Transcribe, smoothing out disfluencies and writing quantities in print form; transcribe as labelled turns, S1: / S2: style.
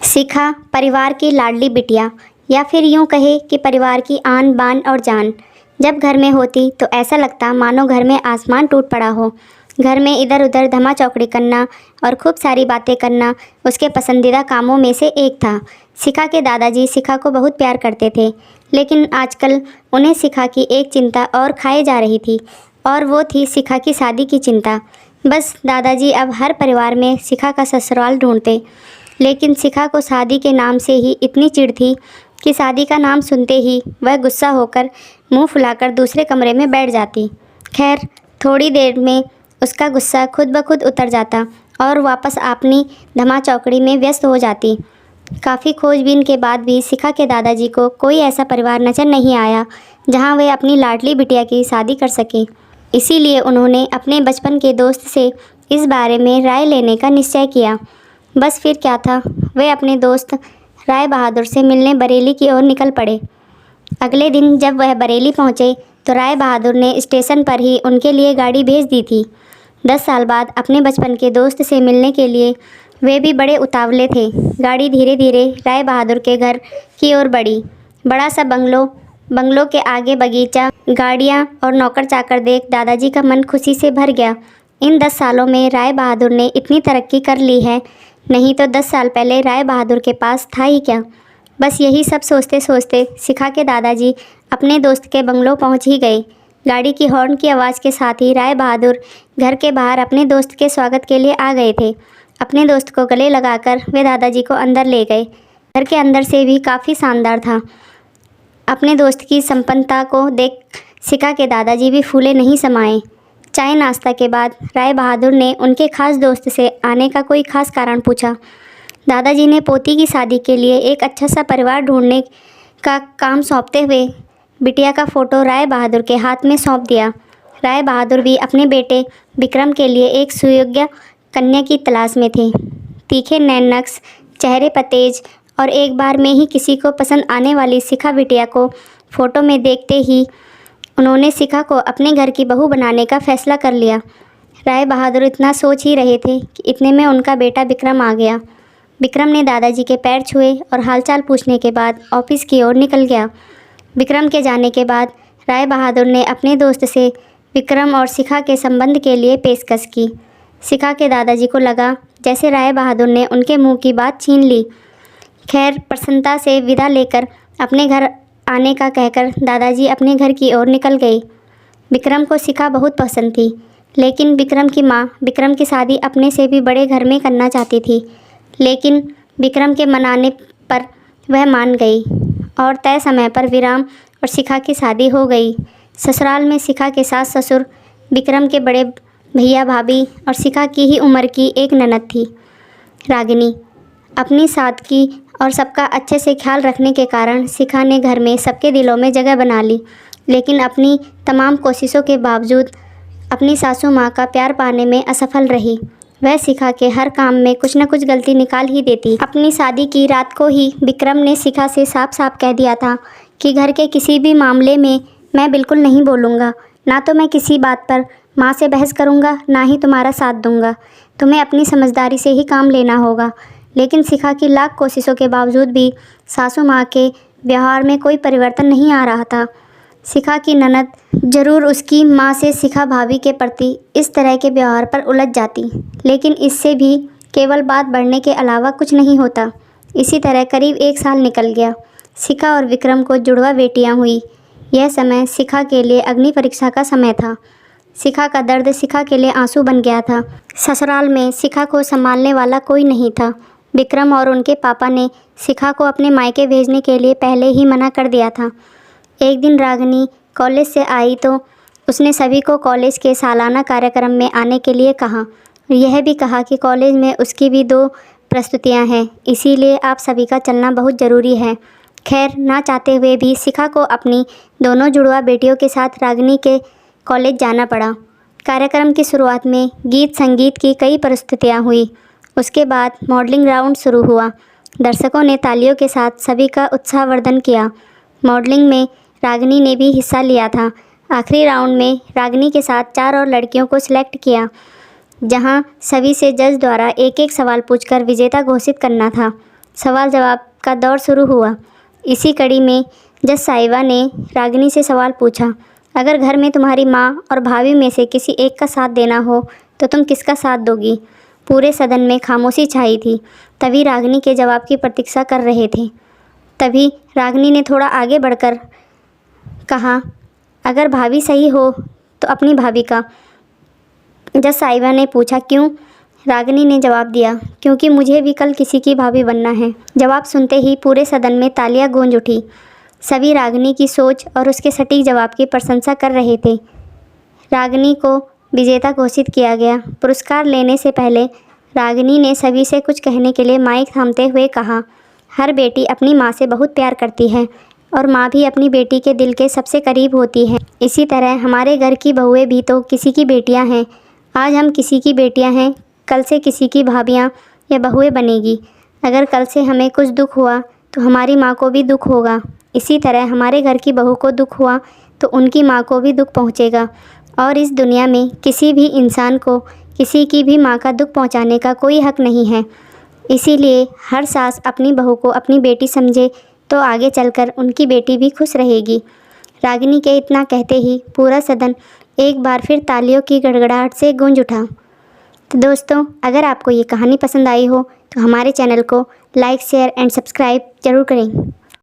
S1: शिखा परिवार की लाडली बिटिया, या फिर यूं कहे कि परिवार की आन बान और जान। जब घर में होती तो ऐसा लगता मानो घर में आसमान टूट पड़ा हो। घर में इधर उधर धमा चौकड़ी करना और खूब सारी बातें करना उसके पसंदीदा कामों में से एक था। शिखा के दादाजी शिखा को बहुत प्यार करते थे, लेकिन आजकल उन्हें शिखा की एक चिंता और खाए जा रही थी, और वो थी शिखा की शादी की चिंता। बस दादाजी अब हर परिवार में शिखा का ससुराल ढूंढते, लेकिन शिखा को शादी के नाम से ही इतनी चिढ़ थी कि शादी का नाम सुनते ही वह गुस्सा होकर मुंह फुलाकर दूसरे कमरे में बैठ जाती। खैर, थोड़ी देर में उसका गुस्सा खुद ब खुद उतर जाता और वापस अपनी धमा चौकड़ी में व्यस्त हो जाती। काफ़ी खोजबीन के बाद भी शिखा के दादाजी को कोई ऐसा परिवार नजर नहीं आया जहां वे अपनी लाडली बिटिया की शादी कर सके। इसीलिए उन्होंने अपने बचपन के दोस्त से इस बारे में राय लेने का निश्चय किया। बस फिर क्या था, वे अपने दोस्त राय बहादुर से मिलने बरेली की ओर निकल पड़े। अगले दिन जब वह बरेली पहुंचे तो राय बहादुर ने स्टेशन पर ही उनके लिए गाड़ी भेज दी थी। 10 साल बाद अपने बचपन के दोस्त से मिलने के लिए वे भी बड़े उतावले थे। गाड़ी धीरे धीरे राय बहादुर के घर की ओर बढ़ी। बड़ा सा बंगलों के आगे बगीचा, गाड़ियाँ और नौकर चाकर देख दादाजी का मन खुशी से भर गया। इन 10 सालों में राय बहादुर ने इतनी तरक्की कर ली है, नहीं तो 10 साल पहले राय बहादुर के पास था ही क्या। बस यही सब सोचते सोचते शिखा के दादाजी अपने दोस्त के बंगलों पहुंच ही गए। गाड़ी की हॉर्न की आवाज़ के साथ ही राय बहादुर घर के बाहर अपने दोस्त के स्वागत के लिए आ गए थे। अपने दोस्त को गले लगाकर वे दादाजी को अंदर ले गए। घर के अंदर से भी काफ़ी शानदार था। अपने दोस्त की संपन्नता को देख शिखा के दादाजी भी फूले नहीं समाये। चाय नाश्ता के बाद राय बहादुर ने उनके खास दोस्त से आने का कोई खास कारण पूछा। दादाजी ने पोती की शादी के लिए एक अच्छा सा परिवार ढूंढने का काम सौंपते हुए बिटिया का फ़ोटो राय बहादुर के हाथ में सौंप दिया। राय बहादुर भी अपने बेटे विक्रम के लिए एक सुयोग्य कन्या की तलाश में थे। तीखे नैन नक्श, चेहरे पर तेज और एक बार में ही किसी को पसंद आने वाली शिखा बिटिया को फ़ोटो में देखते ही उन्होंने शिखा को अपने घर की बहू बनाने का फैसला कर लिया। राय बहादुर इतना सोच ही रहे थे कि इतने में उनका बेटा विक्रम आ गया। विक्रम ने दादाजी के पैर छुए और हालचाल पूछने के बाद ऑफिस की ओर निकल गया। विक्रम के जाने के बाद राय बहादुर ने अपने दोस्त से विक्रम और शिखा के संबंध के लिए पेशकश की। शिखा के दादाजी को लगा जैसे राय बहादुर ने उनके मुंह की बात छीन ली। खैर, प्रसन्नता से विदा लेकर अपने घर आने का कहकर दादाजी अपने घर की ओर निकल गए। विक्रम को शिखा बहुत पसंद थी, लेकिन विक्रम की माँ विक्रम की शादी अपने से भी बड़े घर में करना चाहती थी। लेकिन विक्रम के मनाने पर वह मान गई और तय समय पर विराम और शिखा की शादी हो गई। ससुराल में शिखा के सास ससुर, विक्रम के बड़े भैया भाभी और शिखा की ही उम्र की एक ननद थी, रागिनी। अपनी सादगी और सबका अच्छे से ख्याल रखने के कारण शिखा ने घर में सबके दिलों में जगह बना ली, लेकिन अपनी तमाम कोशिशों के बावजूद अपनी सासू माँ का प्यार पाने में असफल रही। वह शिखा के हर काम में कुछ न कुछ गलती निकाल ही देती। अपनी शादी की रात को ही विक्रम ने शिखा से साफ साफ कह दिया था कि घर के किसी भी मामले में मैं बिल्कुल नहीं बोलूँगा, ना तो मैं किसी बात पर माँ से बहस करूँगा, ना ही तुम्हारा साथ दूँगा। तुम्हें अपनी समझदारी से ही काम लेना होगा। लेकिन शिखा की लाख कोशिशों के बावजूद भी सासू माँ के व्यवहार में कोई परिवर्तन नहीं आ रहा था। शिखा की ननद जरूर उसकी माँ से शिखा भाभी के प्रति इस तरह के व्यवहार पर उलझ जाती, लेकिन इससे भी केवल बात बढ़ने के अलावा कुछ नहीं होता। इसी तरह करीब 1 साल निकल गया। शिखा और विक्रम को जुड़वा बेटियाँ हुई। यह समय शिखा के लिए अग्नि परीक्षा का समय था। शिखा का दर्द शिखा के लिए आंसू बन गया था। ससुराल में शिखा को संभालने वाला कोई नहीं था। विक्रम और उनके पापा ने शिखा को अपने मायके भेजने के लिए पहले ही मना कर दिया था। एक दिन रागिनी कॉलेज से आई तो उसने सभी को कॉलेज के सालाना कार्यक्रम में आने के लिए कहा। यह भी कहा कि कॉलेज में उसकी भी 2 प्रस्तुतियां हैं, इसीलिए आप सभी का चलना बहुत ज़रूरी है। खैर, ना चाहते हुए भी शिखा को अपनी दोनों जुड़वा बेटियों के साथ रागिनी के कॉलेज जाना पड़ा। कार्यक्रम की शुरुआत में गीत संगीत की कई प्रस्तुतियाँ हुई। उसके बाद मॉडलिंग राउंड शुरू हुआ। दर्शकों ने तालियों के साथ सभी का उत्साहवर्धन किया। मॉडलिंग में रागिनी ने भी हिस्सा लिया था। आखिरी राउंड में रागिनी के साथ 4 और लड़कियों को सिलेक्ट किया, जहां सभी से जज द्वारा एक एक सवाल पूछकर विजेता घोषित करना था। सवाल जवाब का दौर शुरू हुआ। इसी कड़ी में जज साहिबा ने रागिनी से सवाल पूछा, अगर घर में तुम्हारी माँ और भाभी में से किसी एक का साथ देना हो तो तुम किसका साथ दोगी? पूरे सदन में खामोशी छाई थी। तभी रागिनी के जवाब की प्रतीक्षा कर रहे थे। तभी रागिनी ने थोड़ा आगे बढ़कर कहा, अगर भाभी सही हो तो अपनी भाभी का। जज साहिबा ने पूछा, क्यों? रागिनी ने जवाब दिया, क्योंकि मुझे भी कल किसी की भाभी बनना है। जवाब सुनते ही पूरे सदन में तालियां गूंज उठी। सभी रागिनी की सोच और उसके सटीक जवाब की प्रशंसा कर रहे थे। रागिनी को विजेता घोषित किया गया। पुरस्कार लेने से पहले रागिनी ने सभी से कुछ कहने के लिए माइक थामते हुए कहा, हर बेटी अपनी माँ से बहुत प्यार करती है और माँ भी अपनी बेटी के दिल के सबसे करीब होती है। इसी तरह हमारे घर की बहुएं भी तो किसी की बेटियाँ हैं। आज हम किसी की बेटियाँ हैं, कल से किसी की भाभियाँ या बहुएं बनेगी। अगर कल से हमें कुछ दुख हुआ तो हमारी माँ को भी दुख होगा। इसी तरह हमारे घर की बहू को दुख हुआ तो उनकी माँ को भी दुख पहुँचेगा। और इस दुनिया में किसी भी इंसान को किसी की भी माँ का दुख पहुँचाने का कोई हक नहीं है। इसीलिए हर सास अपनी बहू को अपनी बेटी समझे तो आगे चलकर उनकी बेटी भी खुश रहेगी। रागिनी के इतना कहते ही पूरा सदन एक बार फिर तालियों की गड़गड़ाहट से गूंज उठा। तो दोस्तों, अगर आपको ये कहानी पसंद आई हो तो हमारे चैनल को लाइक, शेयर एंड सब्सक्राइब ज़रूर करें।